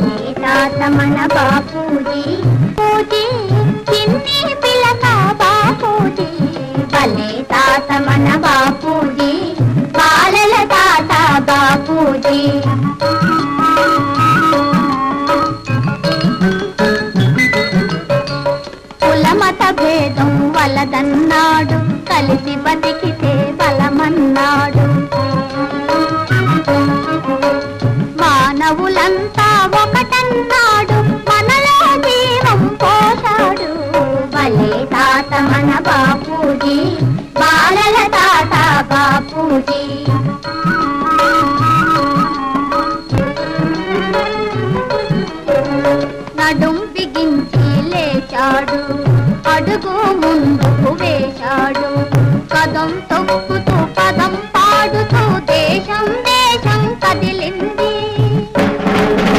భలే తాత మన బాపూజీ పూజీ చిన్ని పిలక బాపూజీ భలే తాత మన బాపూజీ బాలల తాత బాపూజీ కులమత భేదం వలదన్నాడు కలిసి బతికితే బలమన్నాడు మానవులంతా ఒకటన్నాడు మనలో జీవం పోసాడు భలే తాత మన బాపూజీ బాలల తాత బాపూజీ నడుం బిగించి లేచాడు అడుగు ముందు